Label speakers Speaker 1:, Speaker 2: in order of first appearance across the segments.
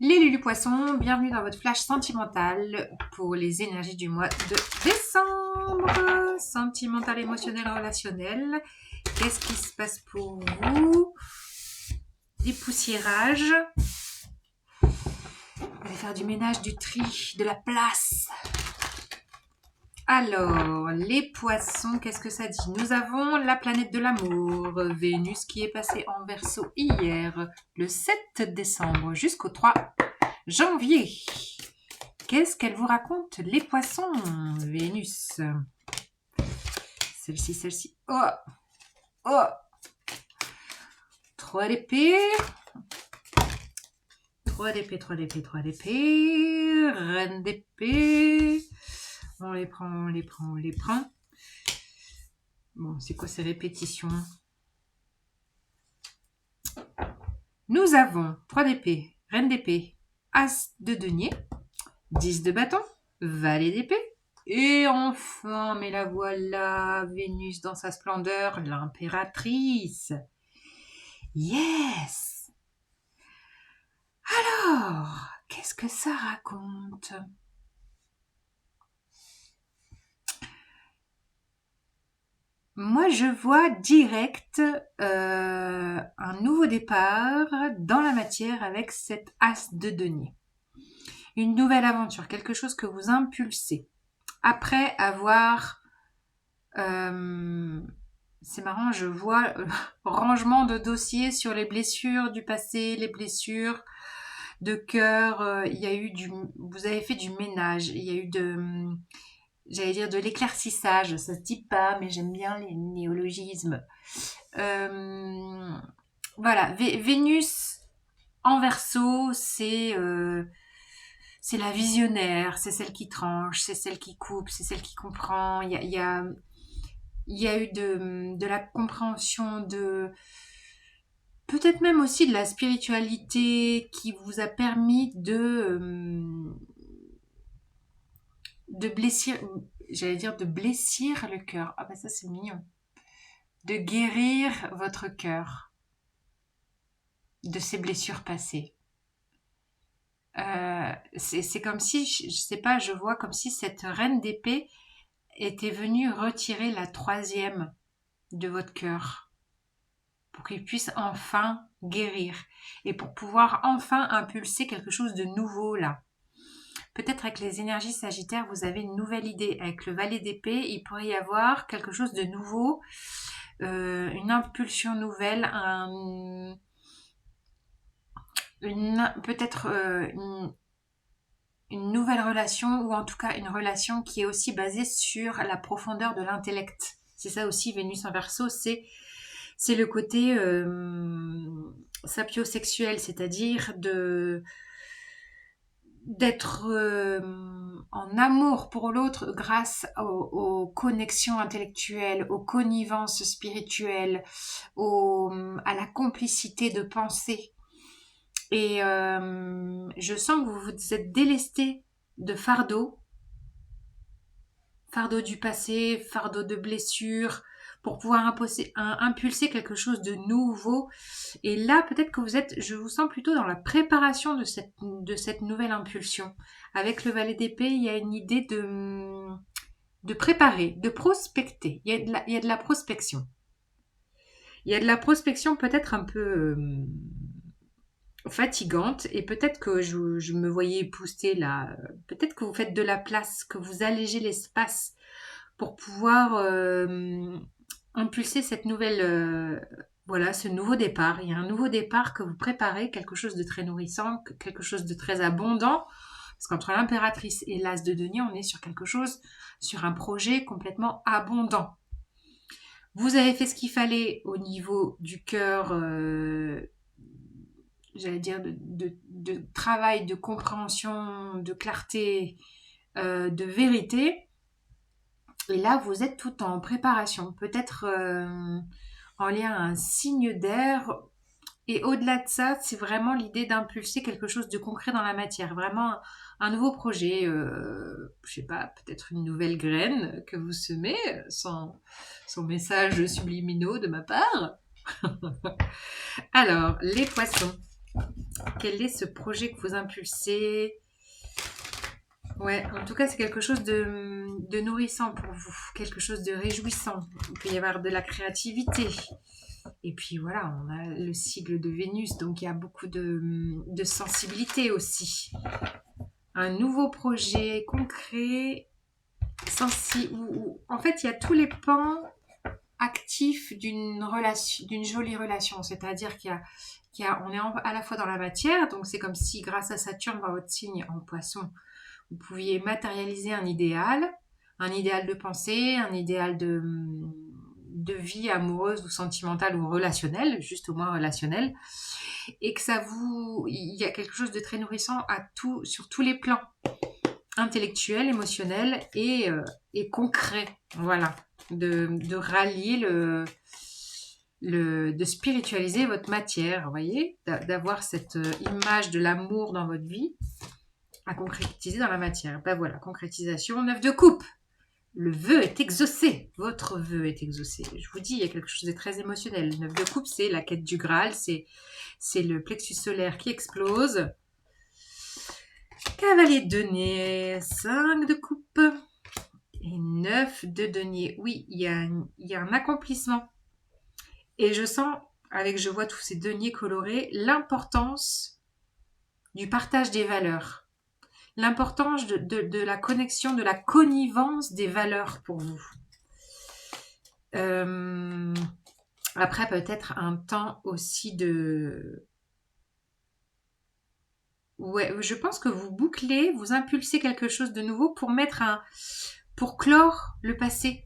Speaker 1: Les Lulu Poissons, bienvenue dans votre flash sentimental pour les énergies du mois de décembre. Sentimental, émotionnel, relationnel. Qu'est-ce qui se passe pour vous? Dépoussiérage. On va faire du ménage, du tri, de la place. Alors, les poissons, qu'est-ce que ça dit? Nous avons la planète de l'amour, Vénus qui est passée en Verseau hier, le 7 décembre jusqu'au 3 janvier. Qu'est-ce qu'elle vous raconte, les poissons, Vénus? Celle-ci. Oh, oh. 3 d'épée. 3 d'épée. Reine d'épée. On les prend. Bon, c'est quoi ces répétitions? Nous avons 3 d'épée, reine d'épée, as de denier, 10 de bâton, valet d'épée. Et enfin, mais la voilà, Vénus dans sa splendeur, l'impératrice. Yes! Alors, qu'est-ce que ça raconte? Moi, je vois direct un nouveau départ dans la matière avec cet as de denier. Une nouvelle aventure, quelque chose que vous impulsez. Après avoir... c'est marrant, je vois rangement de dossiers sur les blessures du passé, les blessures de cœur. Il y a eu vous avez fait du ménage, il y a eu j'allais dire de l'éclaircissage, ça se dit pas, mais j'aime bien les néologismes. Voilà, Vénus en Verseau, c'est la visionnaire, c'est celle qui tranche, c'est celle qui coupe, c'est celle qui comprend. Il y a eu de la compréhension, peut-être même aussi de la spiritualité qui vous a permis de blessir, j'allais dire de blessir le cœur. Ah bah ça c'est mignon. De guérir votre cœur de ces blessures passées. C'est comme si, je sais pas, je vois comme si cette reine d'épée était venue retirer la 3e de votre cœur pour qu'il puisse enfin guérir et pour pouvoir enfin impulser quelque chose de nouveau là. Peut-être avec les énergies sagittaires, vous avez une nouvelle idée. Avec le valet d'épée, il pourrait y avoir quelque chose de nouveau, une impulsion nouvelle, peut-être une nouvelle relation, ou en tout cas une relation qui est aussi basée sur la profondeur de l'intellect. C'est ça aussi, Vénus en Verseau, c'est le côté sapiosexuel, c'est-à-dire d'être en amour pour l'autre grâce aux connexions intellectuelles, aux connivences spirituelles, à la complicité de pensée. Et je sens que vous vous êtes délesté de fardeau du passé, fardeau de blessures, pour pouvoir impulser quelque chose de nouveau. Et là, peut-être que je vous sens plutôt dans la préparation de cette nouvelle impulsion. Avec le valet d'épée, il y a une idée de préparer, de prospecter. Il y a de la prospection. Il y a de la prospection peut-être un peu fatigante, et peut-être que je me voyais épousseter là. Peut-être que vous faites de la place, que vous allégez l'espace pour pouvoir impulser cette nouvelle, voilà, ce nouveau départ. Il y a un nouveau départ que vous préparez, quelque chose de très nourrissant, quelque chose de très abondant. Parce qu'entre l'impératrice et l'as de denier, on est sur quelque chose, sur un projet complètement abondant. Vous avez fait ce qu'il fallait au niveau du cœur, j'allais dire de travail, de compréhension, de clarté, de vérité. Et là, vous êtes tout en préparation, peut-être en lien à un signe d'air. Et au-delà de ça, c'est vraiment l'idée d'impulser quelque chose de concret dans la matière. Vraiment un nouveau projet, je sais pas, peut-être une nouvelle graine que vous semez, sans message subliminaux de ma part. Alors, les poissons. Quel est ce projet que vous impulsez? Ouais, en tout cas, c'est quelque chose de nourrissant pour vous, quelque chose de réjouissant. Il peut y avoir de la créativité. Et puis voilà, on a le sigle de Vénus, donc il y a beaucoup de sensibilité aussi. Un nouveau projet concret, en fait, il y a tous les pans actifs d'une relation, d'une jolie relation. C'est-à-dire on est à la fois dans la matière, donc c'est comme si grâce à Saturne dans votre signe en Poisson, vous pouviez matérialiser un idéal de pensée, un idéal de vie amoureuse ou sentimentale ou relationnelle, juste au moins relationnelle, et que il y a quelque chose de très nourrissant sur tous les plans, intellectuel, émotionnel et concret, voilà, de rallier de spiritualiser votre matière, vous voyez, d'avoir cette image de l'amour dans votre vie à concrétiser dans la matière. Ben voilà, concrétisation, 9 de coupe. Le vœu est exaucé. Votre vœu est exaucé. Je vous dis, il y a quelque chose de très émotionnel. Le 9 de coupe, c'est la quête du Graal. C'est le plexus solaire qui explose. Cavalier de denier, 5 de coupe. Et 9 de denier. Oui, il y a un accomplissement. Et je vois tous ces deniers colorés, l'importance du partage des valeurs. L'importance de la connexion, de la connivence des valeurs pour vous. Après, peut-être un temps aussi Ouais, je pense que vous bouclez, vous impulsez quelque chose de nouveau pour clore le passé.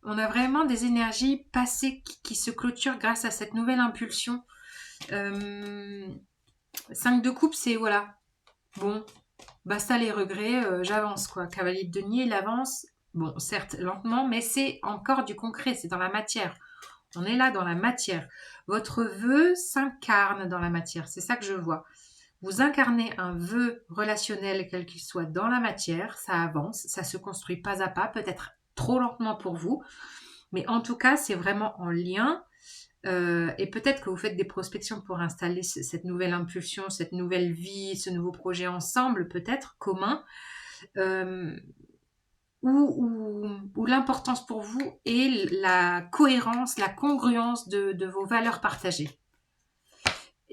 Speaker 1: On a vraiment des énergies passées qui se clôturent grâce à cette nouvelle impulsion. 5 de coupe, c'est voilà. Bon, basta les regrets, j'avance quoi. Cavalier de denier, il avance. Bon, certes, lentement, mais c'est encore du concret, c'est dans la matière. On est là dans la matière. Votre vœu s'incarne dans la matière, c'est ça que je vois. Vous incarnez un vœu relationnel, quel qu'il soit, dans la matière, ça avance, ça se construit pas à pas, peut-être trop lentement pour vous, mais en tout cas, c'est vraiment en lien. Et peut-être que vous faites des prospections pour installer cette nouvelle impulsion, cette nouvelle vie, ce nouveau projet ensemble, peut-être commun, où l'importance pour vous est la cohérence, la congruence de vos valeurs partagées.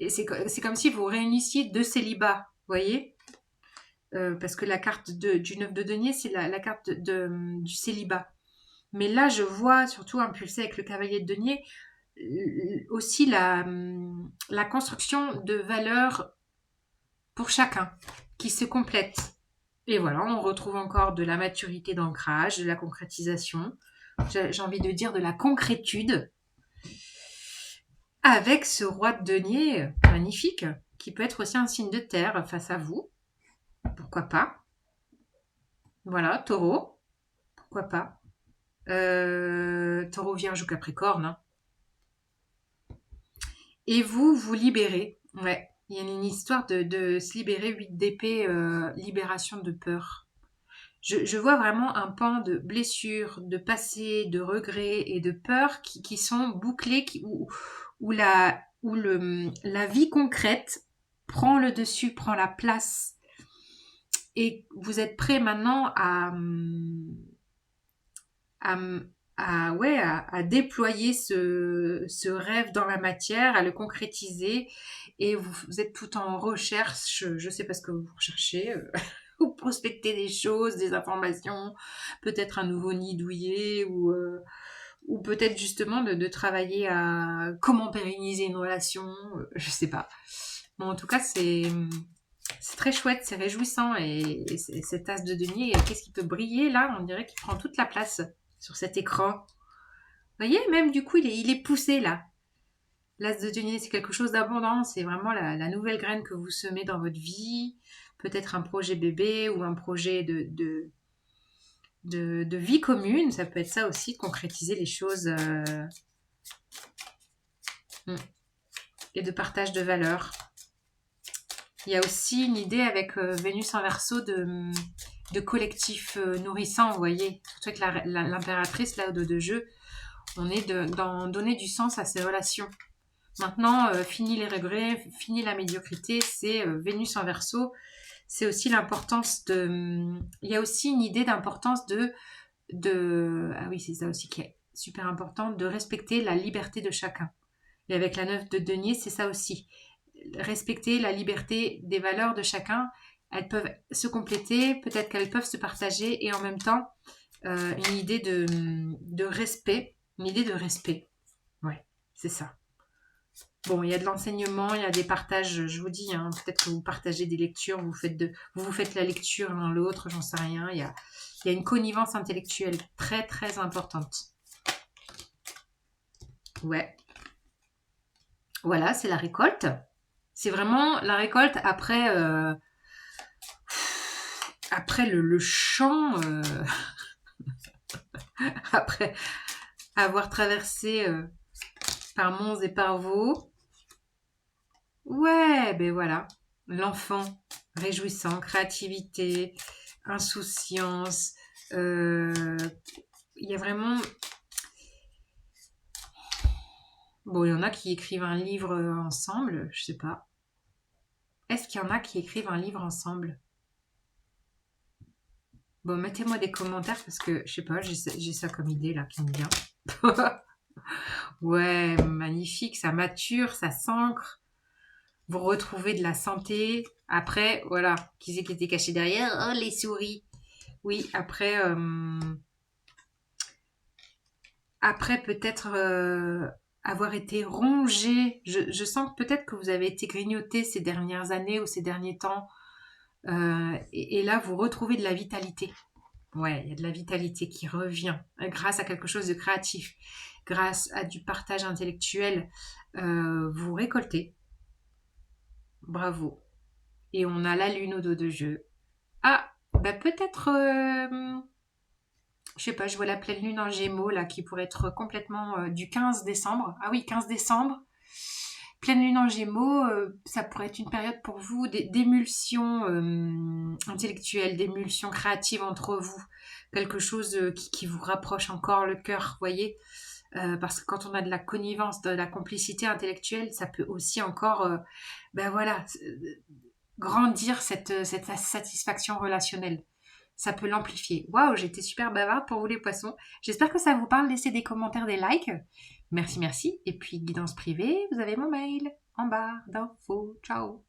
Speaker 1: Et c'est comme si vous réunissiez deux célibats, vous voyez, parce que la carte du 9 de denier, c'est la carte du célibat. Mais là, je vois, surtout impulsé avec le cavalier de denier, aussi la construction de valeurs pour chacun, qui se complètent. Et voilà, on retrouve encore de la maturité d'ancrage, de la concrétisation, j'ai envie de dire de la concrétude, avec ce roi de denier magnifique, qui peut être aussi un signe de terre face à vous. Pourquoi pas? Voilà, taureau, pourquoi pas? Taureau, vierge ou capricorne. Hein. Et vous libérez. Ouais, il y a une histoire de se libérer, 8 d'épée, libération de peur. Je vois vraiment un pan de blessures, de passé, de regrets et de peurs qui sont bouclés, où la vie concrète prend le dessus, prend la place. Et vous êtes prêt maintenant à déployer ce rêve dans la matière, à le concrétiser. Et vous êtes tout en recherche, je ne sais pas ce que vous recherchez, vous prospectez des choses, des informations, peut-être un nouveau nid douillet ou peut-être justement de travailler à comment pérenniser une relation, je sais pas. Bon, en tout cas, c'est très chouette, c'est réjouissant et cet as de denier, qu'est-ce qui peut briller là? On dirait qu'il prend toute la place sur cet écran. Vous voyez, même du coup, il est poussé là. L'as de denier, c'est quelque chose d'abondant, c'est vraiment la nouvelle graine que vous semez dans votre vie, peut-être un projet bébé ou un projet de vie commune, ça peut être ça aussi, concrétiser les choses et de partage de valeurs. Il y a aussi une idée avec Vénus en Verseau de collectif nourrissant, vous voyez, surtout avec l'impératrice là au dos de jeu, on est dans donner du sens à ces relations. Maintenant, fini les regrets, fini la médiocrité, c'est Vénus en Verseau. C'est aussi l'importance de... Il y a aussi une idée d'importance ah oui, c'est ça aussi qui est super important, de respecter la liberté de chacun. Et avec la 9 de denier, c'est ça aussi. Respecter la liberté des valeurs de chacun. Elles peuvent se compléter, peut-être qu'elles peuvent se partager et en même temps, une idée de respect. Une idée de respect. Ouais, c'est ça. Bon, il y a de l'enseignement, il y a des partages, je vous dis, hein, peut-être que vous partagez des lectures, vous faites la lecture l'un l'autre, j'en sais rien. Il y a une connivence intellectuelle très très importante. Ouais, voilà, c'est la récolte. C'est vraiment la récolte après le champ, après avoir traversé par monts et par vaux. Ouais, ben voilà. L'enfant réjouissant, créativité, insouciance. Il y a vraiment... Bon, il y en a qui écrivent un livre ensemble, je sais pas. Est-ce qu'il y en a qui écrivent un livre ensemble? Bon, mettez-moi des commentaires parce que, je sais pas, j'ai ça comme idée là qui me vient. Ouais, magnifique, ça mature, ça s'ancre. Vous retrouvez de la santé. Après, voilà, qui c'est qui était caché derrière? Oh, les souris. Oui, après peut-être avoir été rongé. Je sens peut-être que vous avez été grignoté ces dernières années ou ces derniers temps. Et là, vous retrouvez de la vitalité. Ouais, il y a de la vitalité qui revient grâce à quelque chose de créatif, grâce à du partage intellectuel. Vous récoltez. Bravo. Et on a la lune au dos de jeu. Ah, bah peut-être, je sais pas, je vois la pleine lune en Gémeaux là qui pourrait être complètement du 15 décembre. Ah oui, 15 décembre. Pleine lune en Gémeaux, ça pourrait être une période pour vous d'émulsion intellectuelle, d'émulsion créative entre vous. Quelque chose qui vous rapproche encore le cœur, voyez. Parce que quand on a de la connivence, de la complicité intellectuelle, ça peut aussi encore, ben voilà, grandir cette satisfaction relationnelle. Ça peut l'amplifier. Waouh, j'étais super bavarde pour vous les poissons. J'espère que ça vous parle. Laissez des commentaires, des likes. Merci, merci. Et puis, guidance privée, vous avez mon mail en barre d'infos. Ciao.